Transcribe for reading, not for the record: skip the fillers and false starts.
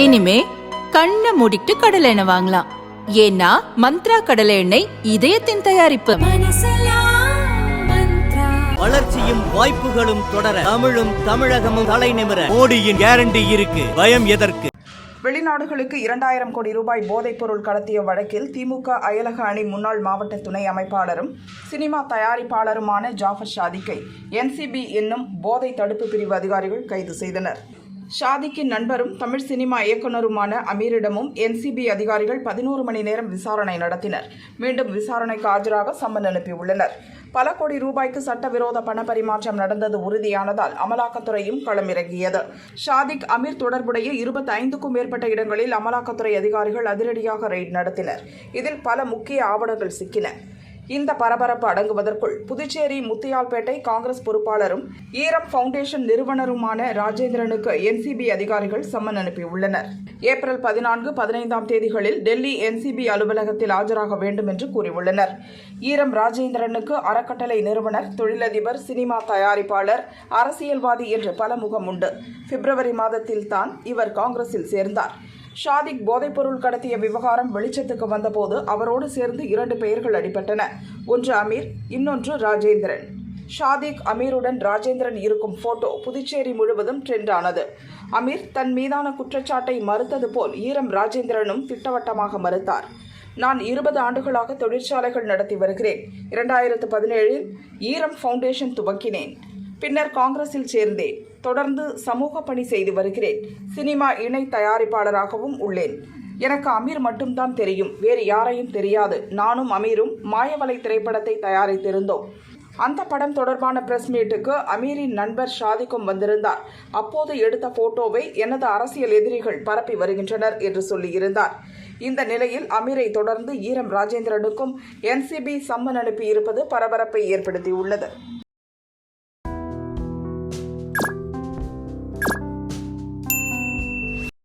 இனிமே கண்ணை மூடிட்டு கடலை எண்ணெய் வாங்கலாம். ஏன்னா மந்த்ரா கடலை எண்ணெய் இதயத்தின் தயாரிப்பு. வளர்ச்சியும் வாய்ப்புகளும் தொடர தமிழும் தமிழகமும் தலைநிமிர மோடியின் கேரண்டி இருக்கு. பயம் எதற்கு? வெளிநாடுகளுக்கு 2000 கோடி ரூபாய் போதைப் பொருள் கடத்திய வழக்கில் திமுக அயலக அணி முன்னாள் மாவட்ட துணை அமைப்பாளரும் சினிமா தயாரிப்பாளருமான ஜாஃபர் ஷாதிக்கை என்சிபி என்னும் போதை தடுப்பு பிரிவு அதிகாரிகள் கைது செய்தனர். ஷாதிக்கின் நண்பரும் தமிழ் சினிமா இயக்குநருமான அமீரிடமும் என்சிபி அதிகாரிகள் 11 மணி நேரம் விசாரணை நடத்தினர். மீண்டும் விசாரணைக்கு ஆஜராக சம்மன் அனுப்பியுள்ளனர். பல கோடி ரூபாய்க்கு சட்டவிரோத பண பரிமாற்றம் நடந்தது உறுதியானதால் அமலாக்கத்துறையும் களமிறங்கியது. ஷாதிக் அமீர் தொடர்புடைய 25க்கும் மேற்பட்ட இடங்களில் அமலாக்கத்துறை அதிகாரிகள் அதிரடியாக ரெய்ட் நடத்தினர். இதில் பல முக்கிய ஆவணங்கள் சிக்கின. இந்த பரபரப்பு அடங்குவதற்குள் புதுச்சேரி முத்தியால்பேட்டை காங்கிரஸ் பொறுப்பாளரும் ஈரம் ஃபவுண்டேஷன் நிறுவனருமான ராஜேந்திரனுக்கு என்சிபி அதிகாரிகள் சம்மன் அனுப்பியுள்ளனர். ஏப்ரல் 14, 15ஆம் தேதிகளில் டெல்லி என்சிபி அலுவலகத்தில் ஆஜராக வேண்டும் என்று கூறியுள்ளனர். ஈரம் ராஜேந்திரனுக்கு அறக்கட்டளை நிறுவனர், தொழிலதிபர், சினிமா தயாரிப்பாளர், அரசியல்வாதி என்று பல முகம் உண்டு. பிப்ரவரி மாதத்தில் தான் இவர் காங்கிரஸில் சேர்ந்தார். ஷாதிக் போதைப்பொருள் கடத்திய விவகாரம் வெளிச்சத்துக்கு வந்தபோது அவரோடு சேர்ந்து 2 பெயர்கள் அடிபட்டன. ஒன்று அமீர், இன்னொன்று ராஜேந்திரன். ஷாதிக், அமீருடன் ராஜேந்திரன் இருக்கும் போட்டோ புதுச்சேரி முழுவதும் ட்ரெண்ட் ஆனது. அமீர் தன் மீதான குற்றச்சாட்டை மறுத்தது போல் ஈரம் ராஜேந்திரனும் திட்டவட்டமாக மறுத்தார். நான் 20 ஆண்டுகளாக தொழிற்சாலைகள் நடத்தி வருகிறேன். 2017இல் ஈரம் ஃபவுண்டேஷன் துவக்கினேன். பின்னர் காங்கிரஸில் சேர்ந்தேன். தொடர்ந்து சமூக பணி செய்து வருகிறேன். சினிமா இணை தயாரிப்பாளராகவும் உள்ளேன். எனக்கு அமீர் மட்டும்தான் தெரியும், வேறு யாரையும் தெரியாது. நானும் அமீரும் மாயவலை திரைப்படத்தை தயாரித்திருந்தோம். அந்த படம் தொடர்பான பிரஸ் மீட்டுக்கு அமீரின் நண்பர் ஷாதிக்கும் வந்திருந்தார். அப்போது எடுத்த போட்டோவை எனது அரசியல் எதிரிகள் பரப்பி வருகின்றனர் என்று சொல்லியிருந்தார். இந்த நிலையில் அமீரை தொடர்ந்து ஈரம் ராஜேந்திரனுக்கும் என்சிபி சம்மன் அனுப்பியிருப்பது பரபரப்பை ஏற்படுத்தியுள்ளது.